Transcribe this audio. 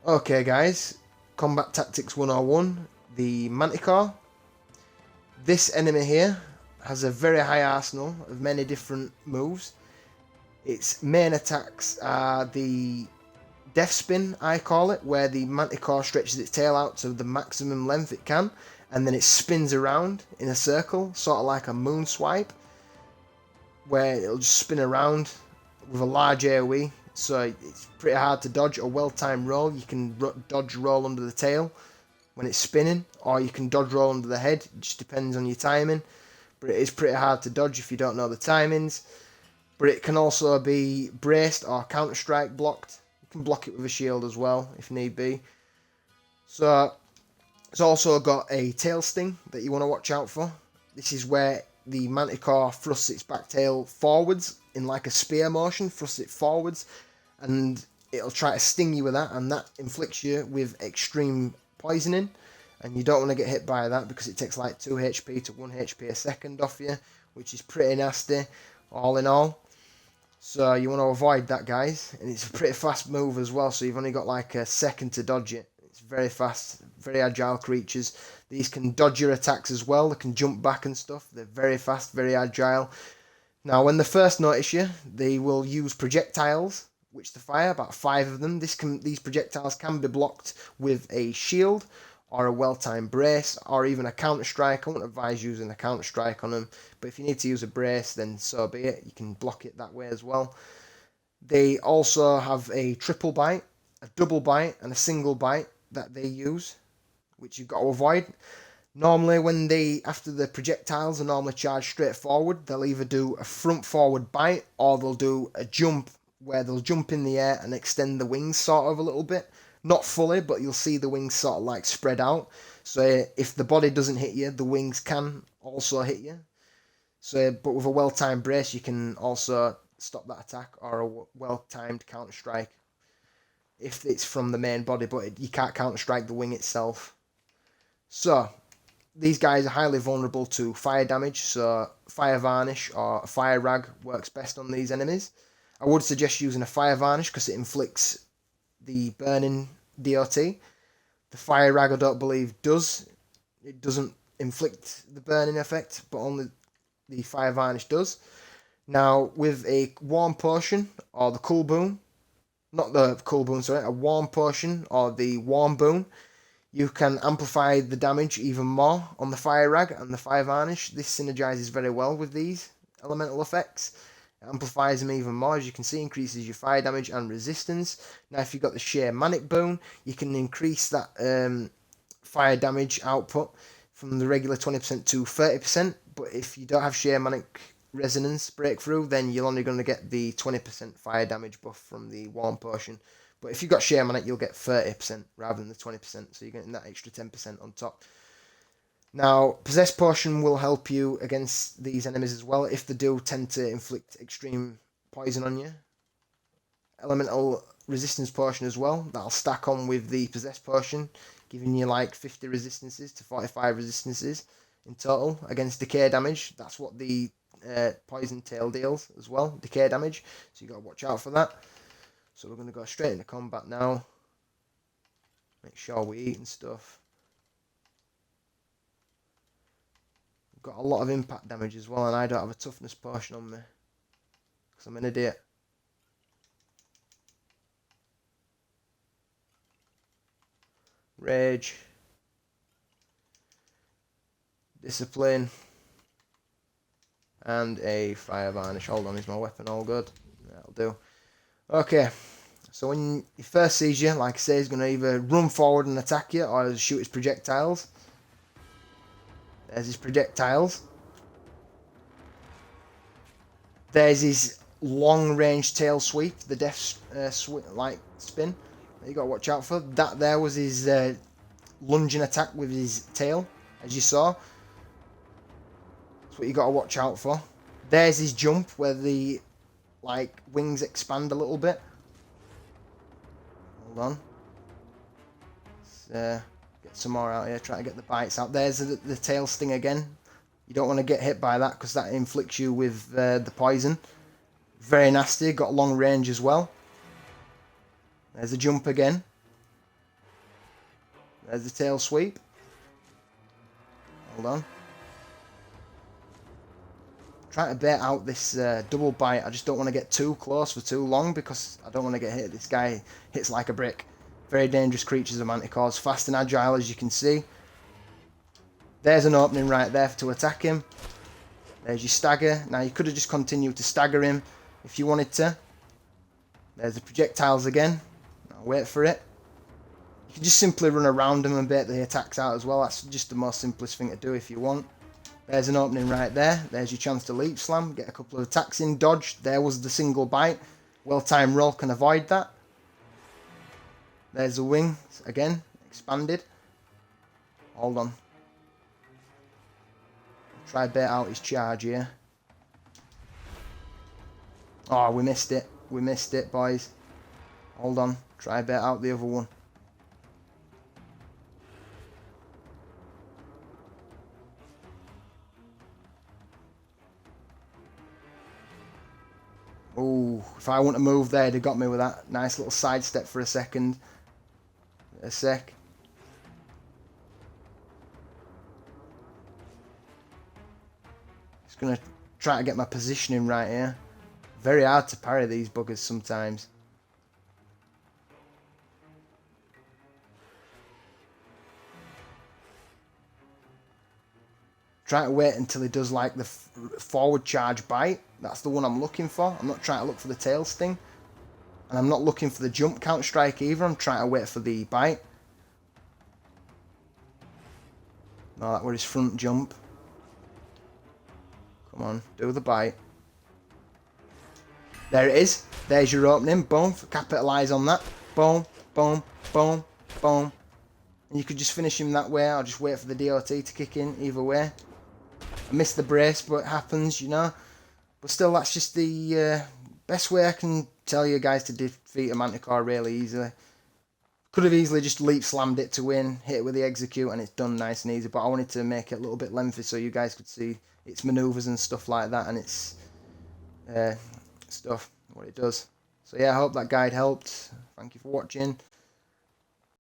Okay guys, Combat Tactics 101, the Manticore. This enemy here has a very high arsenal of many different moves. Its main attacks are the Death Spin, I call it, where the Manticore stretches its tail out to the maximum length it can, and then it spins around in a circle, sort of like a moon swipe, where it'll just spin around with a large AoE. So it's pretty hard to dodge. A well-timed roll, you can dodge roll under the tail when it's spinning, or you can dodge roll under the head. It just depends on your timing, but it is pretty hard to dodge if you don't know the timings. But it can also be braced or counter-strike blocked. You can block it with a shield as well if need be. So it's also got a tail sting that you want to watch out for. This is where the Manticore thrusts its back tail forwards in like a spear motion, thrusts it forwards, and it'll try to sting you with that, and that inflicts you with extreme poisoning, and you don't want to get hit by that because it takes like 2 HP to 1 HP a second off you, which is pretty nasty all in all. So you want to avoid that, guys, and it's a pretty fast move as well, so you've only got like a second to dodge it. It's very fast, very agile creatures. These can dodge your attacks as well. They can jump back and stuff. They're very fast, very agile. Now, when they first notice you, they will use projectiles, which they fire, about 5 of them. These projectiles can be blocked with a shield, or a well-timed brace, or even a counter-strike. I wouldn't advise using a counter-strike on them, but if you need to use a brace, then so be it. You can block it that way as well. They also have a triple bite, a double bite, and a single bite that they use, which you've got to avoid. Normally, after the projectiles are normally charged straight forward, they'll either do a front forward bite, or they'll do a jump, where they'll jump in the air and extend the wings sort of a little bit. Not fully, but you'll see the wings sort of like spread out. So if the body doesn't hit you, the wings can also hit you. So, but with a well-timed brace, you can also stop that attack, or a well-timed counter-strike if it's from the main body, but you can't counter-strike the wing itself. So, these guys are highly vulnerable to fire damage, so Fire Varnish or a Fire Rag works best on these enemies. I would suggest using a Fire Varnish because it inflicts the burning DOT. The Fire Rag, I don't believe, does. It doesn't inflict the burning effect, but only the Fire Varnish does. Now, with a Warm Potion, or the Cool Boon, not the Cool Boon, sorry, a Warm Potion, or the Warm Boon, you can amplify the damage even more on the Fire Rag and the Fire Varnish. This synergizes very well with these elemental effects. It amplifies them even more, as you can see, increases your fire damage and resistance. Now, if you've got the Sheer Manic Boon, you can increase that fire damage output from the regular 20% to 30%. But if you don't have Sheer Manic Resonance Breakthrough, then you're only going to get the 20% fire damage buff from the Warm Potion. But if you've got Sheer Manic, you'll get 30% rather than the 20%, so you're getting that extra 10% on top. Now, Possess Potion will help you against these enemies as well, if they do tend to inflict extreme poison on you. Elemental Resistance Potion as well, that'll stack on with the Possess Potion, giving you like 50 resistances to 45 resistances in total against decay damage. That's what the Poison Tail deals as well, decay damage, so you got to watch out for that. So we're going to go straight into combat now. Make sure we eat and stuff. We've got a lot of impact damage as well, and I don't have a toughness potion on me, because I'm an idiot. Rage. Discipline. And a Fire Varnish. Hold on, is my weapon all good? That'll do. Okay, so when he first sees you, like I say, he's going to either run forward and attack you, or shoot his projectiles. There's his projectiles. There's his long-range tail sweep, the death spin that you got to watch out for. That there was his lunging attack with his tail, as you saw. That's what you got to watch out for. There's his jump, where the wings expand a little bit. Hold on. Let's get some more out here. Try to get the bites out. There's the tail sting again. You don't want to get hit by that, because that inflicts you with the poison. Very nasty. Got long range as well. There's a jump again. There's the tail sweep. Hold on. Trying to bait out this double bite. I just don't want to get too close for too long because I don't want to get hit. This guy hits like a brick. Very dangerous creatures, the Manticores. Fast and agile, as you can see. There's an opening right there to attack him. There's your stagger. Now, you could have just continued to stagger him if you wanted to. There's the projectiles again. Now, wait for it. You can just simply run around him and bait the attacks out as well. That's just the most simplest thing to do if you want. There's an opening right there. There's your chance to leap slam. Get a couple of attacks in. Dodge. There was the single bite. Well-timed roll can avoid that. There's the wing. Again, expanded. Hold on. Try bait out his charge here. Oh, we missed it. We missed it, boys. Hold on. Try bait out the other one. Oh, if I want to move there, they got me with that nice little sidestep for a second. A sec. Just going to try to get my positioning right here. Very hard to parry these buggers sometimes. Try to wait until he does like the forward charge bite. That's the one I'm looking for. I'm not trying to look for the tail sting. And I'm not looking for the jump counter strike either. I'm trying to wait for the bite. No, that was his front jump. Come on, do the bite. There it is. There's your opening. Boom. Capitalise on that. Boom, boom, boom, boom. And you could just finish him that way. I'll just wait for the DOT to kick in either way. I missed the brace, but it happens, you know. But still, that's just the best way I can tell you guys to defeat a Manticore really easily. Could have easily just leap slammed it to win, hit it with the execute, and it's done nice and easy. But I wanted to make it a little bit lengthy so you guys could see its maneuvers and stuff like that, and its stuff, what it does. So yeah, I hope that guide helped. Thank you for watching.